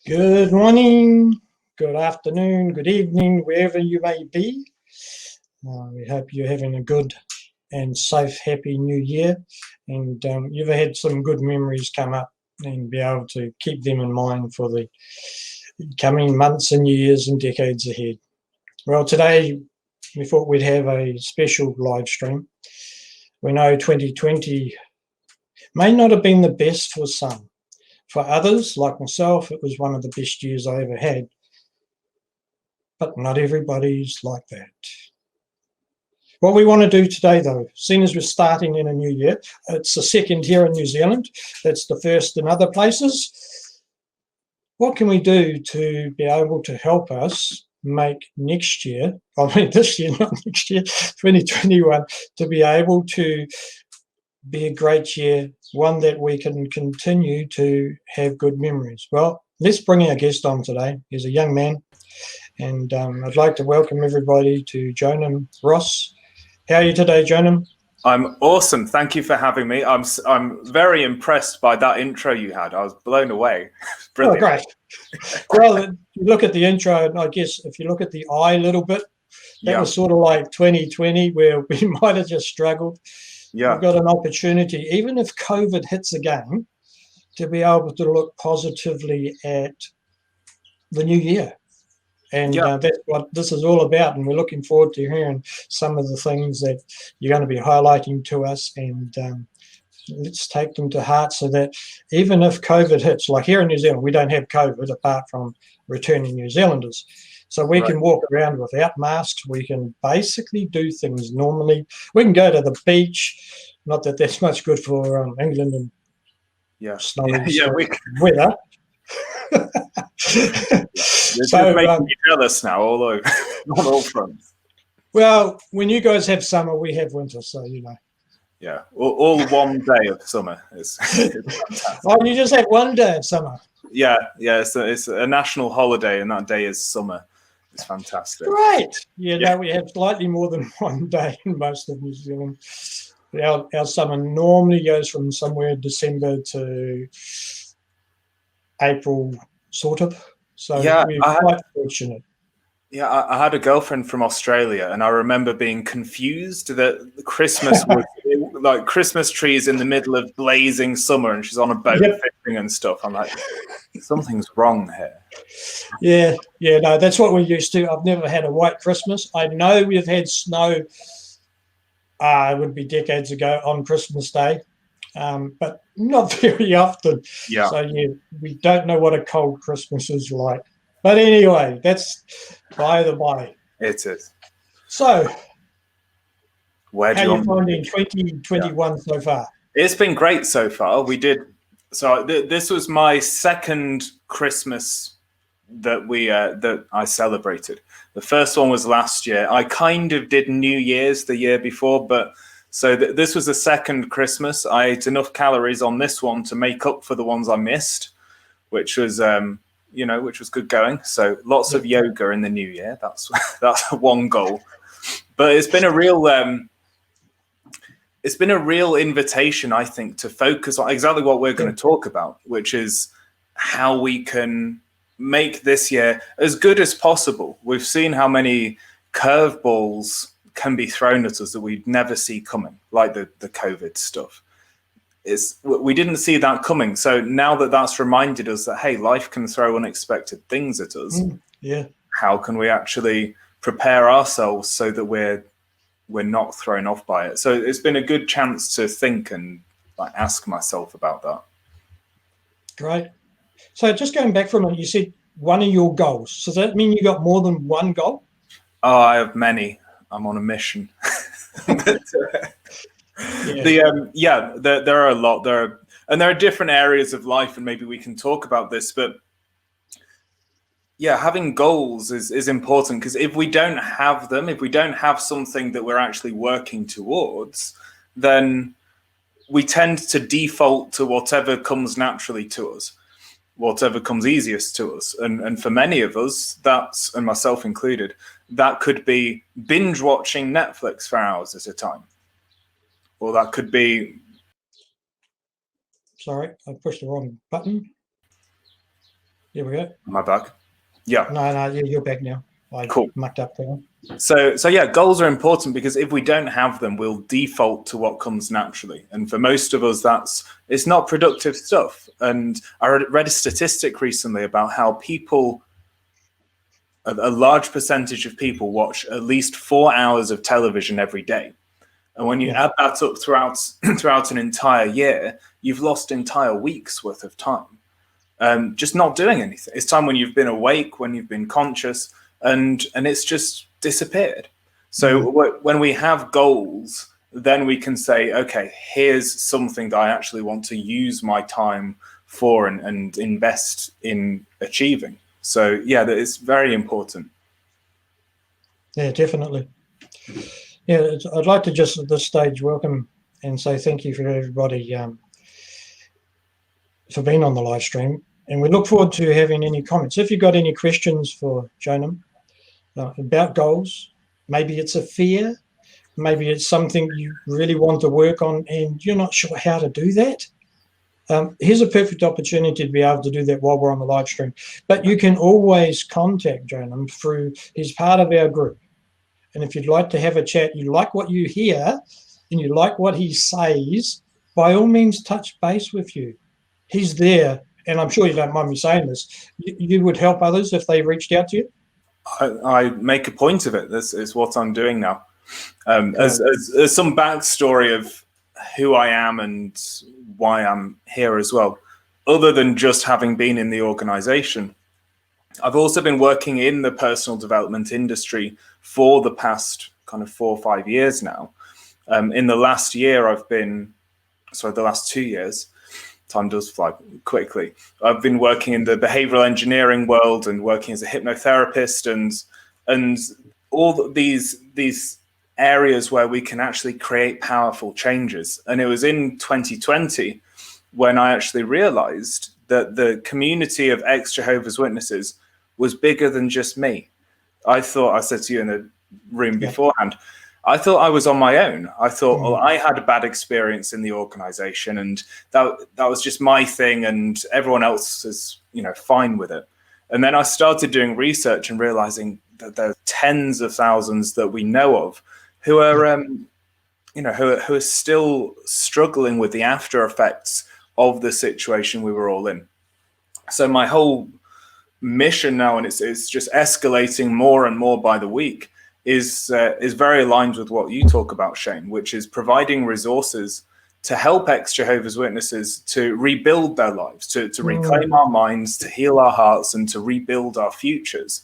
Good morning, good afternoon, good evening, wherever you may be. We hope you're having a good and safe, happy new year, and you've had some good memories come up and be able to keep them in mind for the coming months and years and decades ahead. Well, today we thought we'd have a special live stream. We know 2020 may not have been the best for some. For others, like myself, it was one of the best years I ever had. But not everybody's like that. What we want to do today, though, seeing as we're starting in a new year, it's the second here in New Zealand, it's the first in other places. What can we do to be able to help us make next year, this year, not next year, 2021, to be able to be a great year, one that we can continue to have good memories? Well, let's bring our guest on today. He's a young man, and I'd like to welcome everybody to Jonam Ross. How are you today, Jonam? I'm awesome. Thank you for having me. I'm very impressed by that intro you had. I was blown away. Brilliant. Oh, great. Well, you look at the intro, and I guess if you look at the eye a little bit, that was sort of like 2020, where we might have just struggled. Yeah. We've got an opportunity, even if COVID hits again, to be able to look positively at the new year. And that's what this is all about. And we're looking forward to hearing some of the things that you're going to be highlighting to us. And let's take them to heart so that even if COVID hits, like here in New Zealand, we don't have COVID apart from returning New Zealanders. So we can walk around without masks. We can basically do things normally. We can go to the beach. Not that that's much good for England and snowy weather. So making you jealous now, all over, on all fronts. Well, when you guys have summer, we have winter, so you know. Yeah, all one day of summer is fantastic. Oh, you just have one day of summer. Yeah, it's a national holiday, and that day is summer. It's fantastic. Right. No, we have slightly more than one day in most of New Zealand. Our summer normally goes from somewhere December to April, sort of. So we're quite fortunate. Yeah, I had a girlfriend from Australia, and I remember being confused that Christmas was like Christmas trees in the middle of blazing summer, and she's on a boat fishing and stuff. I'm like, something's wrong here. No, that's what we're used to. I've never had a white Christmas. I know we've had snow, it would be decades ago on Christmas Day, but not very often. Yeah. So, we don't know what a cold Christmas is like. But anyway, that's by the by. It is. So, how are you finding 2021 so far? It's been great so far. We did. So this was my second Christmas that I celebrated. The first one was last year. I kind of did New Year's the year before, but so this was the second Christmas. I ate enough calories on this one to make up for the ones I missed, which was which was good going. So lots of yoga in the new year. That's one goal. But it's been a real invitation, I think, to focus on exactly what we're going to talk about, which is how we can make this year as good as possible. We've seen how many curveballs can be thrown at us that we'd never see coming, like the COVID stuff. we didn't see that coming. So now that that's reminded us that, hey, life can throw unexpected things at us. Yeah. How can we actually prepare ourselves so that we're not thrown off by it? So it's been a good chance to think and like ask myself about that. Great. So just going back from it, you said one of your goals. So does that mean you got more than one goal? Oh, I have many. I'm on a mission. There are a lot. There are different areas of life, and maybe we can talk about this. But yeah, having goals is important, because if we don't have them, if we don't have something that we're actually working towards, then we tend to default to whatever comes naturally to us, whatever comes easiest to us. And for many of us, that's, and myself included, that could be binge watching Netflix for hours at a time. Or that could be... Sorry, I pushed the wrong button. There we go. Am I back? Yeah. No, you're back now. I cool. Mucked up there. So yeah, goals are important, because if we don't have them, we'll default to what comes naturally. And for most of us, it's not productive stuff. And I read a statistic recently about how a large percentage of people watch at least 4 hours of television every day. And when you add that up throughout an entire year, you've lost entire weeks worth of time. Just not doing anything. It's time when you've been awake, when you've been conscious, and it's just disappeared. So when we have goals, then we can say, okay, here's something that I actually want to use my time for and invest in achieving. So yeah, that is very important. Yeah, definitely. Yeah, I'd like to just at this stage welcome and say thank you for everybody for being on the live stream. And we look forward to having any comments. If you've got any questions for Jonam about goals, maybe it's a fear, maybe it's something you really want to work on and you're not sure how to do that. Here's a perfect opportunity to be able to do that while we're on the live stream. But you can always contact Jonam through, he's part of our group. And if you'd like to have a chat, you like what you hear and you like what he says, by all means touch base with you. He's there, and I'm sure you don't mind me saying this, you would help others if they reached out to you? I make a point of it. This is what I'm doing now. As some backstory of who I am and why I'm here as well, other than just having been in the organization, I've also been working in the personal development industry for the past kind of 4 or 5 years now. In the last year, the last 2 years, time does fly quickly. I've been working in the behavioral engineering world and working as a hypnotherapist and all these areas where we can actually create powerful changes. And it was in 2020 when I actually realized that the community of ex-Jehovah's Witnesses was bigger than just me. I said to you in the room beforehand, I thought I was on my own. I thought, well, I had a bad experience in the organization and that was just my thing and everyone else is, fine with it. And then I started doing research and realizing that there are tens of thousands that we know of who are, who are still struggling with the after effects of the situation we were all in. So my whole mission now, and it's just escalating more and more by the week, is very aligned with what you talk about, Shane, which is providing resources to help ex-Jehovah's Witnesses to rebuild their lives, to reclaim our minds, to heal our hearts, and to rebuild our futures,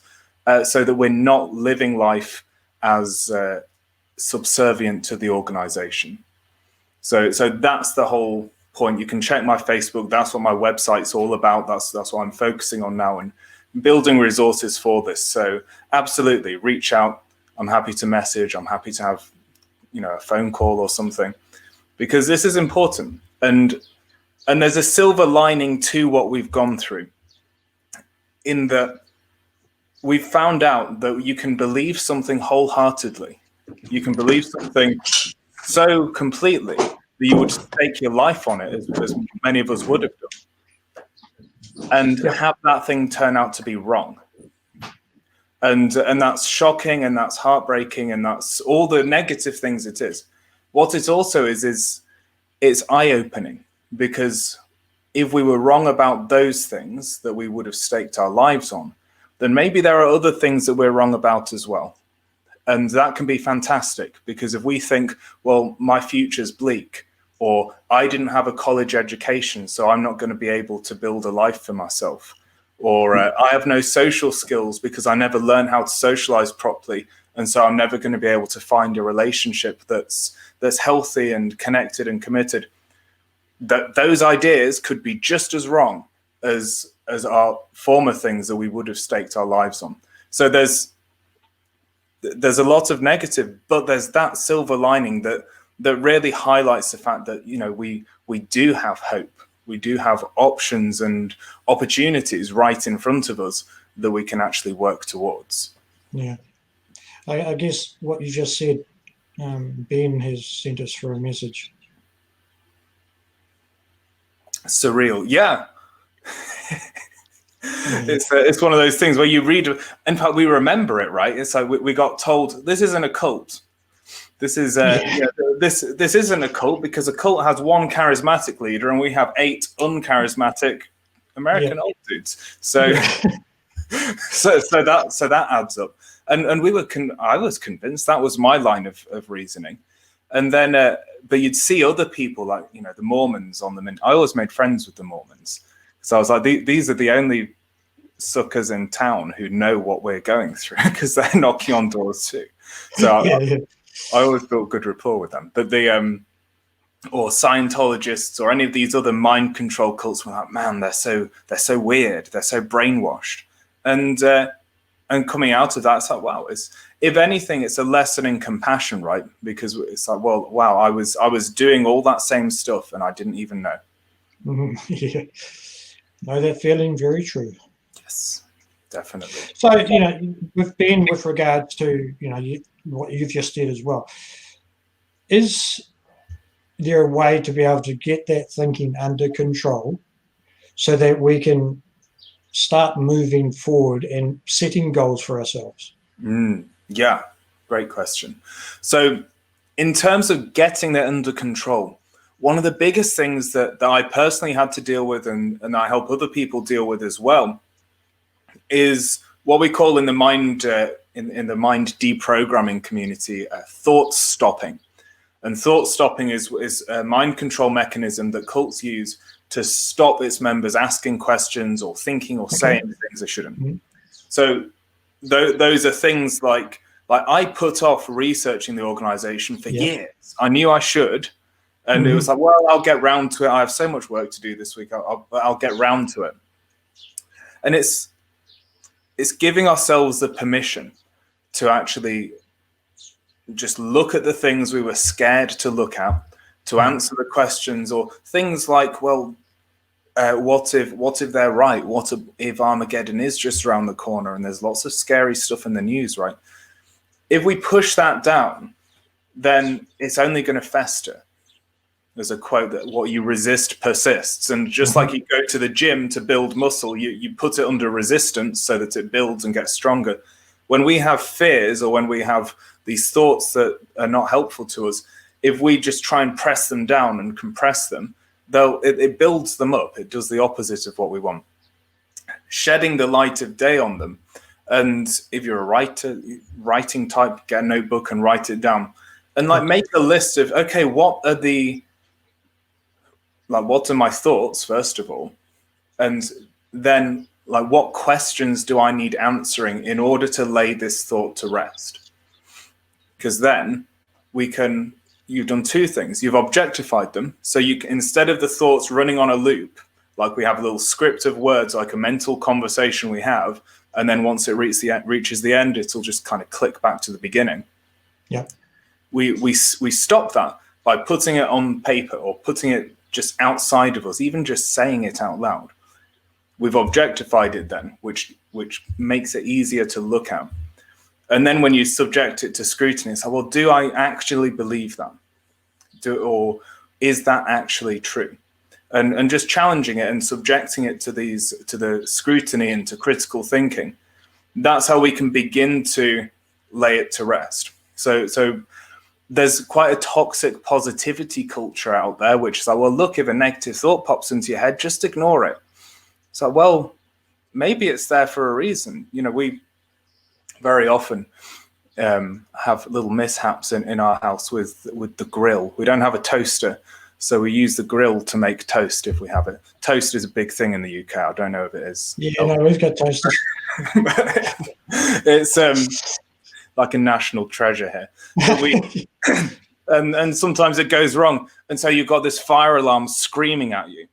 so that we're not living life as subservient to the organization. So that's the whole point. You can check my Facebook. That's what my website's all about. That's what I'm focusing on now, and building resources for this. So absolutely, reach out. I'm happy to message. I'm happy to have, a phone call or something, because this is important. And there's a silver lining to what we've gone through, in that we've found out that you can believe something wholeheartedly. You can believe something so completely that you would stake your life on it, as many of us would have done, and have that thing turn out to be wrong. And that's shocking, and that's heartbreaking, and that's all the negative things it is. What it also is it's eye-opening. because if we were wrong about those things that we would have staked our lives on, then maybe there are other things that we're wrong about as well. And that can be fantastic, because if we think, well, my future's bleak, or I didn't have a college education, so I'm not going to be able to build a life for myself, or I have no social skills because I never learned how to socialize properly, and so I'm never going to be able to find a relationship that's healthy and connected and committed. That those ideas could be just as wrong as our former things that we would have staked our lives on. So there's a lot of negative, but there's that silver lining that really highlights the fact that, you know, we do have hope. We do have options and opportunities right in front of us that we can actually work towards. Yeah. I guess what you just said, Ben has sent us through a message. Surreal. Yeah. It's one of those things where you read, in fact, we remember it, right? It's like we got told this isn't a cult. This is this isn't a cult, because a cult has one charismatic leader and we have 8 uncharismatic American old dudes. So so that adds up. And I was convinced that was my line of reasoning. And then but you'd see other people, like, you know, the Mormons on them, and I always made friends with the Mormons. So I was like, these are the only suckers in town who know what we're going through, because they're knocking on doors too. So I always built good rapport with them. But or Scientologists or any of these other mind control cults were like, man, they're so weird, they're so brainwashed. And coming out of that, it's like, wow, if anything, it's a lesson in compassion, right? Because it's like, well, wow, I was doing all that same stuff and I didn't even know. Yeah. No, that feeling very true. Yes, definitely. So, you know, with Ben, with regards to, you know, what you've just said as well, is there a way to be able to get that thinking under control so that we can start moving forward and setting goals for ourselves? Yeah, great question. So in terms of getting that under control, one of the biggest things that I personally had to deal with, and I help other people deal with as well, is what we call in the mind in the mind deprogramming community, thought stopping. And thought stopping is a mind control mechanism that cults use to stop its members asking questions or thinking or saying things they shouldn't. So those are things like I put off researching the organization for years. I knew I should. And it was like, well, I'll get round to it. I have so much work to do this week. I'll get round to it. And it's giving ourselves the permission to actually just look at the things we were scared to look at, to answer the questions, or things like, well, what if they're right? What if Armageddon is just around the corner and there's lots of scary stuff in the news, right? If we push that down, then it's only going to fester. There's a quote that what you resist persists. And just like you go to the gym to build muscle, you put it under resistance so that it builds and gets stronger. When we have fears, or when we have these thoughts that are not helpful to us, if we just try and press them down and compress them, it builds them up. It does the opposite of what we want. Shedding the light of day on them. And if you're a writing type, get a notebook and write it down. And make a list of, okay, what are my thoughts, first of all? And then what questions do I need answering in order to lay this thought to rest? Because then you've done 2 things. You've objectified them. So you can, instead of the thoughts running on a loop, like we have a little script of words, like a mental conversation we have, and then once it reaches the end, it'll just kind of click back to the beginning. Yeah. We stop that by putting it on paper, or putting it just outside of us, even just saying it out loud. We've objectified it then, which makes it easier to look at. And then when you subject it to scrutiny, it's like, well, do I actually believe that? Or is that actually true? And just challenging it and subjecting it to the scrutiny and to critical thinking. That's how we can begin to lay it to rest. So there's quite a toxic positivity culture out there, which is like, well, look, if a negative thought pops into your head, just ignore it. So, well, maybe it's there for a reason. You know, we very often have little mishaps in our house with the grill. We don't have a toaster, so we use the grill to make toast if we have it. Toast is a big thing in the UK. I don't know if it is. Yeah, no, we've got toasters. It's like a national treasure here. But we, and sometimes it goes wrong. And so you've got this fire alarm screaming at you.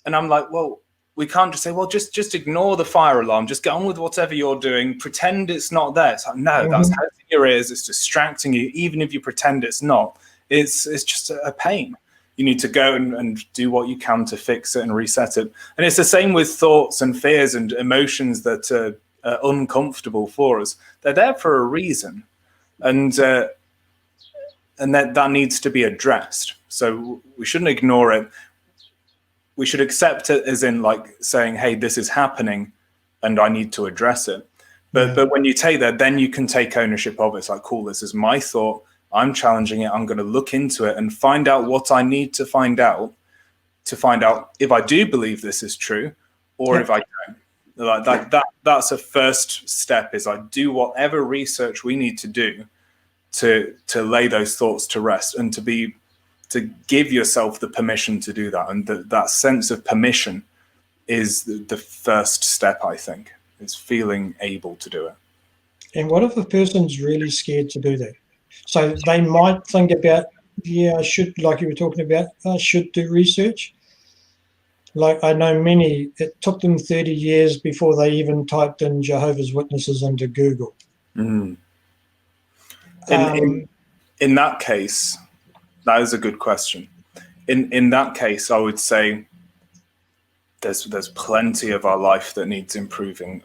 And I'm like, well, we can't just say, well, just ignore the fire alarm. Just get on with whatever you're doing. Pretend it's not there. It's like, no, that's hurting your ears. It's distracting you. Even if you pretend it's not, it's just a pain. You need to go and do what you can to fix it and reset it. And it's the same with thoughts and fears and emotions that are uncomfortable for us. They're there for a reason. And that needs to be addressed. So we shouldn't ignore it. We should accept it as in like saying, hey, this is happening and I need to address it. But when you take that, then you can take ownership of it. It's like, cool, this is my thought. I'm challenging it. I'm going to look into it and find out what I need to find out if I do believe this is true or if I don't. Like that's a first step, is I do whatever research we need to do to lay those thoughts to rest and to give yourself the permission to do that. And that sense of permission is the first step, I think, is feeling able to do it. And what if a person's really scared to do that? So they might think about, I should, like you were talking about, I should do research. Like I know many, it took them 30 years before they even typed in Jehovah's Witnesses into Google. In that case, that is a good question. In that case, I would say there's plenty of our life that needs improving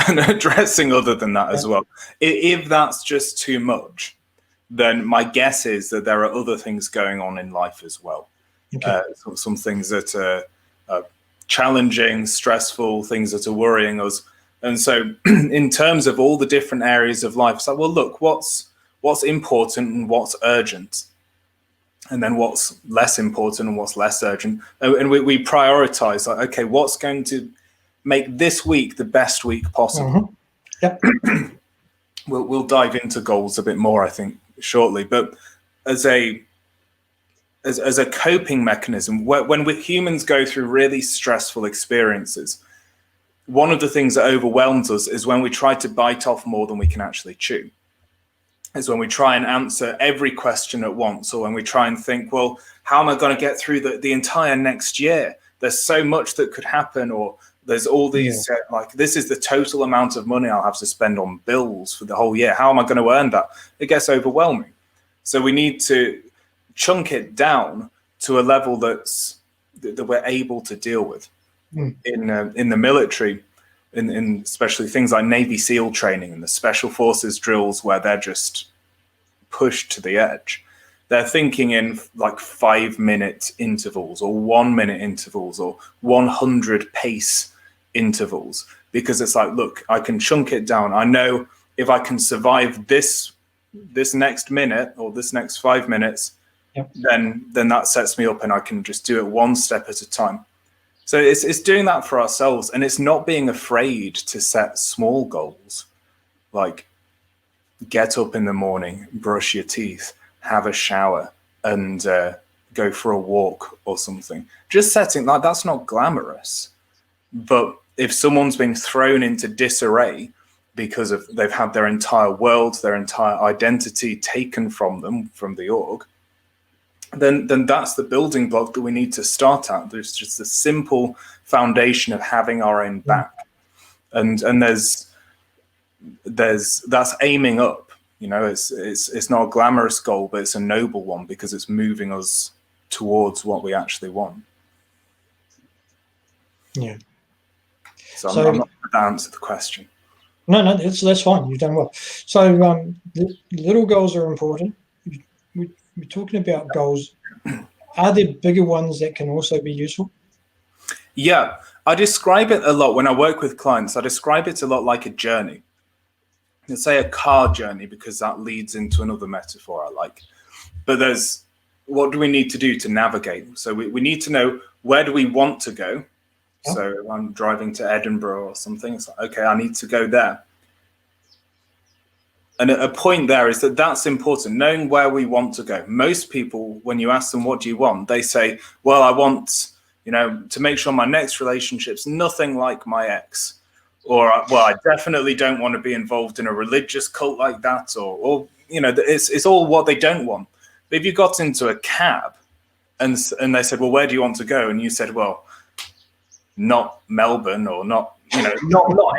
and addressing other than that as well. If that's just too much, then my guess is that there are other things going on in life as well. Okay. Some things that are challenging, stressful, things that are worrying us. And so in terms of all the different areas of life, it's like, well, look, what's important and what's urgent? And then what's less important and what's less urgent? And we prioritize, like, okay, what's going to make this week the best week possible? Yep. We'll dive into goals a bit more, I think, shortly. But as a coping mechanism, when we humans go through really stressful experiences, one of the things that overwhelms us is when we try to bite off more than we can actually chew. Is when we try and answer every question at once, or when we try and think, well, how am I going to get through the entire next year? There's so much that could happen, or there's all these, like, this is the total amount of money I'll have to spend on bills for the whole year. How am I going to earn that? It gets overwhelming. So we need to chunk it down to a level that we're able to deal with. In the military, in especially things like Navy SEAL training and the Special Forces drills where they're just pushed to the edge, they're thinking in like 5-minute intervals or 1-minute intervals or 100 pace intervals, because it's like, look, I can chunk it down. I know if I can survive this next minute or this next 5 minutes, then that sets me up and I can just do it one step at a time. So it's doing that for ourselves, and it's not being afraid to set small goals, like get up in the morning, brush your teeth, have a shower, and go for a walk or something. Just setting, like, that's not glamorous. But if someone's been thrown into disarray because they've had their entire world, their entire identity taken from them, from the org, then that's the building block that we need to start at. There's just a simple foundation of having our own back, and that's aiming up. You know, it's not a glamorous goal, but it's a noble one because it's moving us towards what we actually want. Yeah. So I'm not going to answer the question. No, that's fine. You've done well. So the little goals are important. We're talking about goals. Are there bigger ones that can also be useful? Yeah, I describe it a lot when I work with clients. I describe it a lot like a journey. Let's say a car journey, because that leads into another metaphor I like. but what do we need to do to navigate? So we need to know, where do we want to go? Yeah. So if I'm driving to Edinburgh or something, it's like, okay, I need to go there. And a point there is that's important, knowing where we want to go. Most people, when you ask them, what do you want? They say, well, I want, to make sure my next relationship's nothing like my ex. Or, well, I definitely don't want to be involved in a religious cult like that. Or it's all what they don't want. But if you got into a cab and they said, well, where do you want to go? And you said, well, not Melbourne or not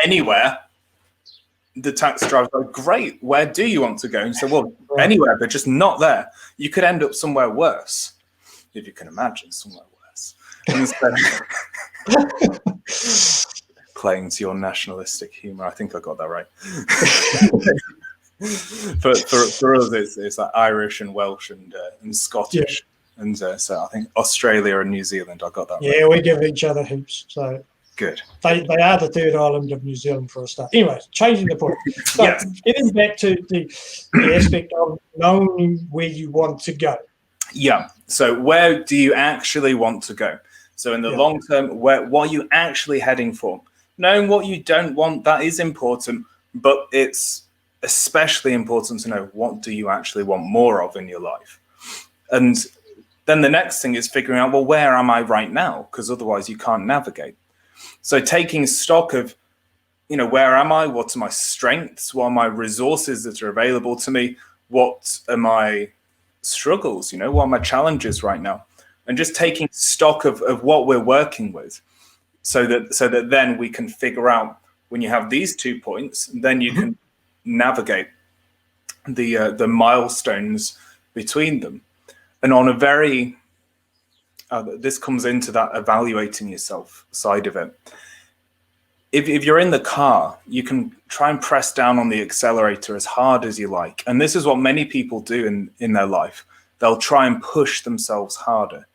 anywhere. The taxi driver's like, great, where do you want to go? And you say, well, anywhere, but just not there. You could end up somewhere worse, if you can imagine somewhere worse. Playing to your nationalistic humor. I think I got that right. for us, it's like Irish and Welsh and Scottish. Yeah. And so I think Australia and New Zealand, I got that right. Yeah, we give each other heaps. So good. They are the third island of New Zealand for a start. Anyway, changing the point. So yes. Getting back to the aspect of knowing where you want to go. Yeah. So where do you actually want to go? So in the long term, what are you actually heading for? Knowing what you don't want, that is important, but it's especially important to know, what do you actually want more of in your life? And then the next thing is figuring out, well, where am I right now? Because otherwise you can't navigate. So taking stock of, where am I? What are my strengths? What are my resources that are available to me? What are my struggles? What are my challenges right now? And just taking stock of what we're working with, so that then we can figure out, when you have these 2 points, then you can navigate the milestones between them. And on a very this comes into that evaluating yourself side of it. If you're in the car, you can try and press down on the accelerator as hard as you like. And this is what many people do in their life. They'll try and push themselves harder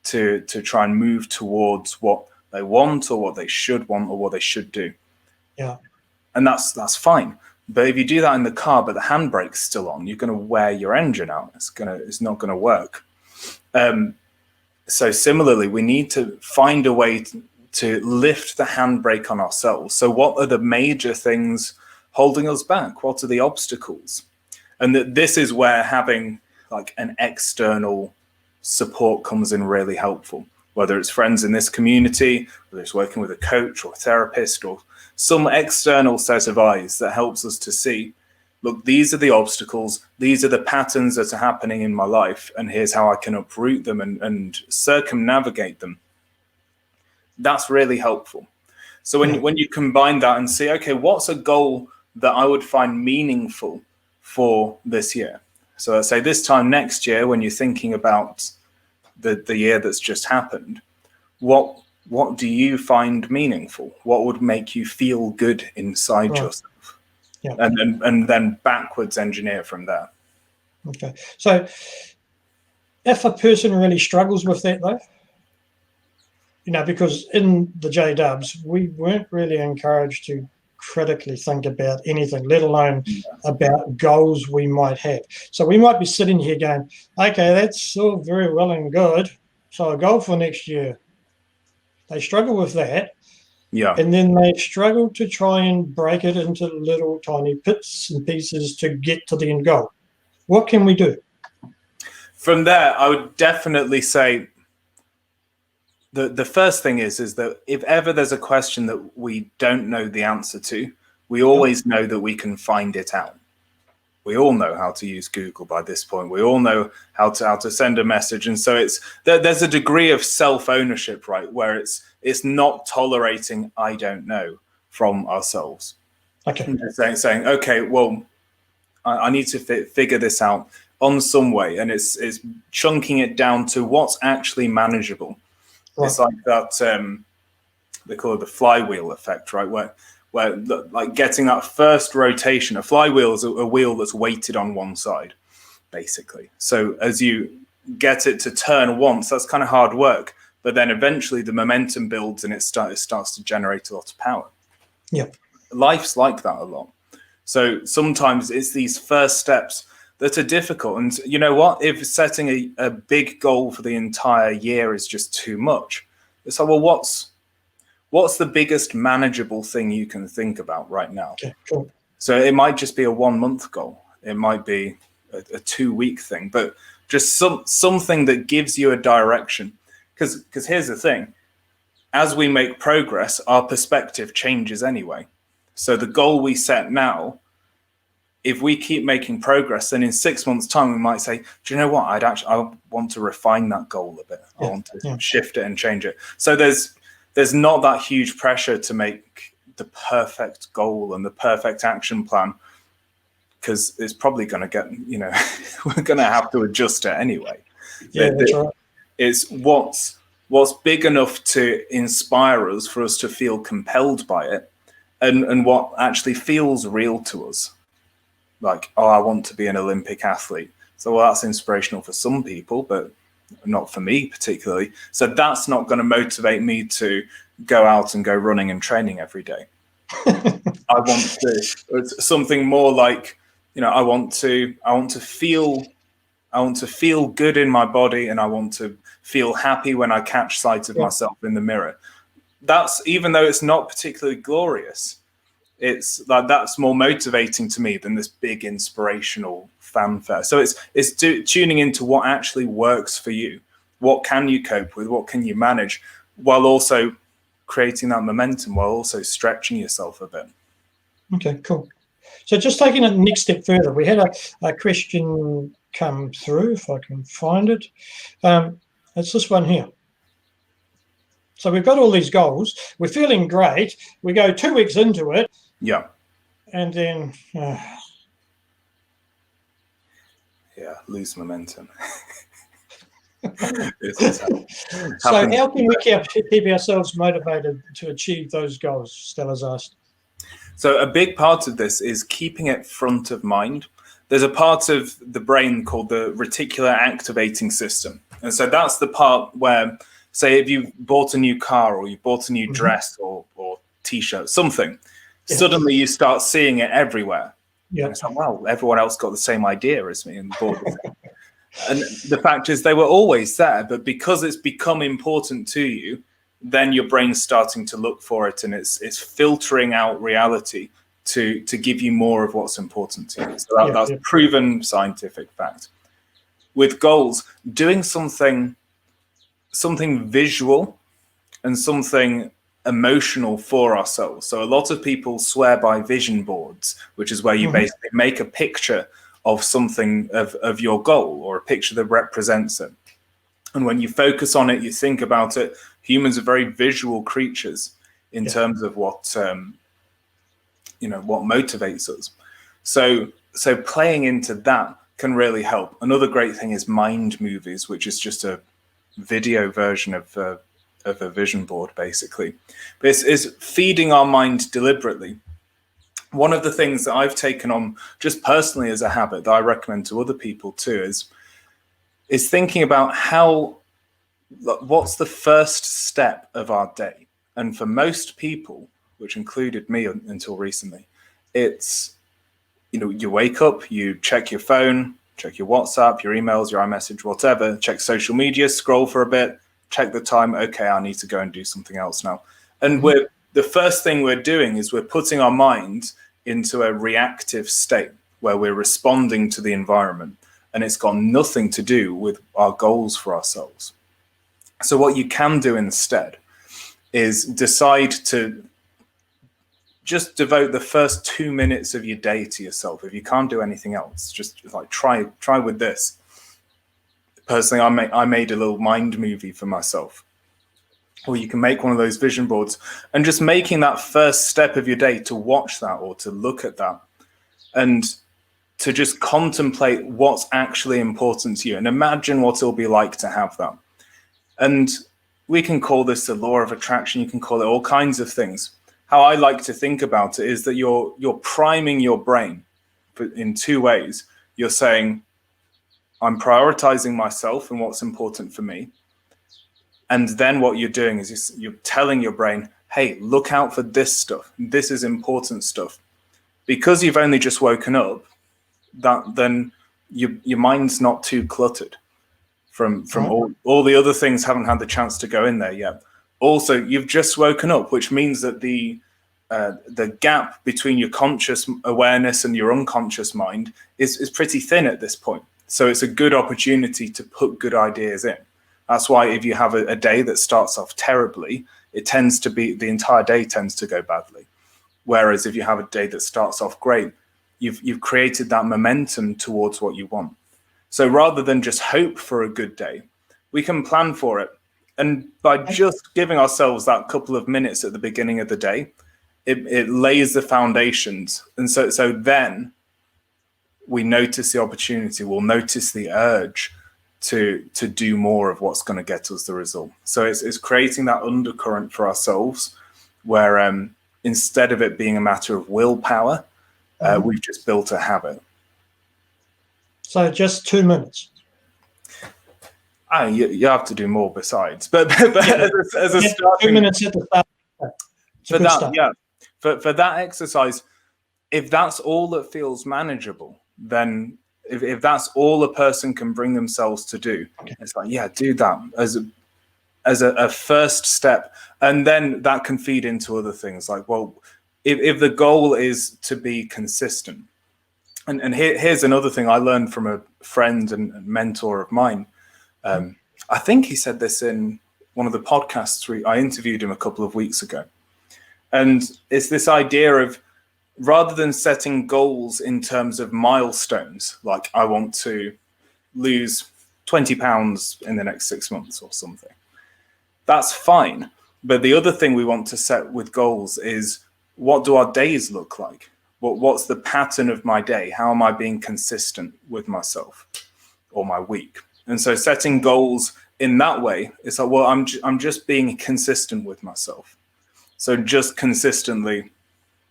to try and move towards what they want, or what they should want, or what they should do. Yeah. And that's fine. But if you do that in the car, but the handbrake's still on, you're going to wear your engine out. It's not going to work. So similarly, we need to find a way to lift the handbrake on ourselves. So what are the major things holding us back? What are the obstacles? And this is where having like an external support comes in really helpful, whether it's friends in this community, whether it's working with a coach or a therapist, or some external set of eyes that helps us to see, look, these are the obstacles, these are the patterns that are happening in my life, and here's how I can uproot them and circumnavigate them. That's really helpful. So when you combine that and see, okay, what's a goal that I would find meaningful for this year? So let's say this time next year, when you're thinking about the year that's just happened, what do you find meaningful? What would make you feel good inside yourself? Yeah. And then backwards engineer from there. Okay. So if a person really struggles with that, though, because in the J-dubs, we weren't really encouraged to critically think about anything, let alone about goals we might have. So we might be sitting here going, okay, that's all very well and good. So a goal for next year. They struggle with that. Yeah. And then they struggle to try and break it into little tiny bits and pieces to get to the end goal. What can we do? From there, I would definitely say the first thing is that if ever there's a question that we don't know the answer to, we always know that we can find it out. We all know how to use Google by this point. We all know how to send a message. And so there's a degree of self-ownership, right, where it's not tolerating I don't know from ourselves. Okay. Saying, okay, well, I need to figure this out on some way. And it's chunking it down to what's actually manageable. Right. It's like that, they call it the flywheel effect, right, where like getting that first rotation. A flywheel is a wheel that's weighted on one side, basically. So as you get it to turn once, that's kind of hard work. But then eventually the momentum builds and it starts to generate a lot of power. Yeah. Life's like that a lot. So sometimes it's these first steps that are difficult. And you know what? If setting a big goal for the entire year is just too much, it's like, well, what's the biggest manageable thing you can think about right now? Okay, cool. So it might just be a 1 month goal. It might be a 2 week thing, but just something that gives you a direction. Because here's the thing, as we make progress, our perspective changes anyway. So the goal we set now, if we keep making progress, then in 6 months' time, we might say, do you know what? I want to refine that goal a bit. I want to shift it and change it. So there's not that huge pressure to make the perfect goal and the perfect action plan, because it's probably going to get, we're going to have to adjust it anyway. Yeah, that's right. It's what's big enough to inspire us, for us to feel compelled by it, and what actually feels real to us. Like, oh, I want to be an Olympic athlete. So, well, that's inspirational for some people, but not for me particularly. So that's not going to motivate me to go out and go running and training every day. I want it's something more like, I want to feel good in my body, and I want to feel happy when I catch sight of myself in the mirror. That's, even though it's not particularly glorious, it's like, that's more motivating to me than this big inspirational fanfare. So it's tuning into what actually works for you. What can you cope with? What can you manage, while also creating that momentum, while also stretching yourself a bit. Okay, cool. So just taking it the next step further, we had a question come through, if I can find it. It's this one here. So we've got all these goals. We're feeling great. We go 2 weeks into it. Yeah. And then... lose momentum. So how can we keep ourselves motivated to achieve those goals? Stella's asked. So a big part of this is keeping it front of mind. There's a part of the brain called the reticular activating system. And so that's the part where, say, if you bought a new car, or you bought a new dress or T-shirt, something, suddenly you start seeing it everywhere. Yeah. It's like, wow, everyone else got the same idea as me and bought the thing. And the fact is, they were always there, but because it's become important to you, then your brain's starting to look for it, and it's filtering out reality to give you more of what's important to you. So that's proven scientific fact. With goals, doing something visual and something emotional for ourselves. So a lot of people swear by vision boards, which is where you basically make a picture of something of your goal, or a picture that represents it. And when you focus on it, you think about it. Humans are very visual creatures in terms of what motivates us. So playing into that can really help. Another great thing is mind movies, which is just a video version of a vision board, basically. But it's feeding our mind deliberately. One of the things that I've taken on just personally as a habit that I recommend to other people too is thinking about what's the first step of our day. And for most people, which included me until recently, it's, you wake up, you check your phone, check your WhatsApp, your emails, your iMessage, whatever, check social media, scroll for a bit, check the time. Okay, I need to go and do something else now. And the first thing we're doing is we're putting our mind into a reactive state where we're responding to the environment, and it's got nothing to do with our goals for ourselves. So what you can do instead is decide to just devote the first 2 minutes of your day to yourself. If you can't do anything else, just like try with this. Personally, I made a little mind movie for myself. Or you can make one of those vision boards, and just making that first step of your day to watch that or to look at that and to just contemplate what's actually important to you, and imagine what it'll be like to have that. And we can call this the law of attraction. You can call it all kinds of things. How I like to think about it is that you're priming your brain in two ways. You're saying, I'm prioritizing myself and what's important for me. And then what you're doing is you're telling your brain, hey, look out for this stuff. This is important stuff. Because you've only just woken up, then your mind's not too cluttered from all the other things haven't had the chance to go in there yet. Also, you've just woken up, which means that the gap between your conscious awareness and your unconscious mind is pretty thin at this point. So it's a good opportunity to put good ideas in. That's why if you have a day that starts off terribly, it tends to be the entire day tends to go badly. Whereas if you have a day that starts off great, you've created that momentum towards what you want. So rather than just hope for a good day, we can plan for it. And by just giving ourselves that couple of minutes at the beginning of the day, it lays the foundations. And so then we notice the opportunity, we'll notice the urge to do more of what's going to get us the result. So it's creating that undercurrent for ourselves where instead of it being a matter of willpower, we've just built a habit. So just 2 minutes. You have to do more besides, but as a starting 2 minutes at the start. For that exercise, if that's all that feels manageable, then if that's all a person can bring themselves to do, it's like, do that as a first step, and then that can feed into other things. Like, well, if the goal is to be consistent, and here's another thing I learned from a friend and mentor of mine. I think he said this in one of the podcasts I interviewed him a couple of weeks ago. And it's this idea of, rather than setting goals in terms of milestones, like I want to lose 20 pounds in the next 6 months or something, that's fine. But the other thing we want to set with goals is, what do our days look like? What's the pattern of my day? How am I being consistent with myself or my week? And so setting goals in that way, it's like, well, I'm just being consistent with myself. So just consistently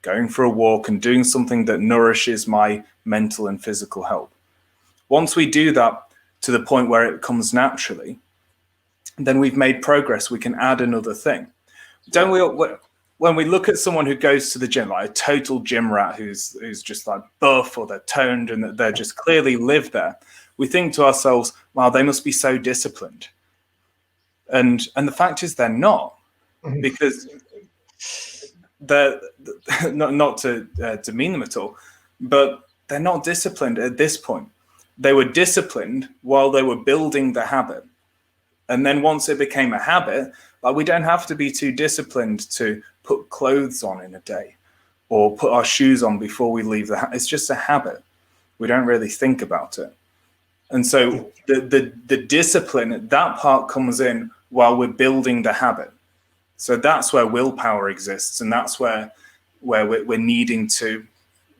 going for a walk and doing something that nourishes my mental and physical health. Once we do that to the point where it comes naturally, then we've made progress. We can add another thing. Don't we? When we look at someone who goes to the gym, like a total gym rat who's just like buff, or they're toned and they're just clearly live there, we think to ourselves, wow, they must be so disciplined. And the fact is they're not, because they're not to demean them at all, but they're not disciplined at this point. They were disciplined while they were building the habit. And then once it became a habit, like, we don't have to be too disciplined to put clothes on in a day or put our shoes on before we leave the house. It's just a habit. We don't really think about it. And so the discipline, that part comes in while we're building the habit. So that's where willpower exists, and that's where we're needing to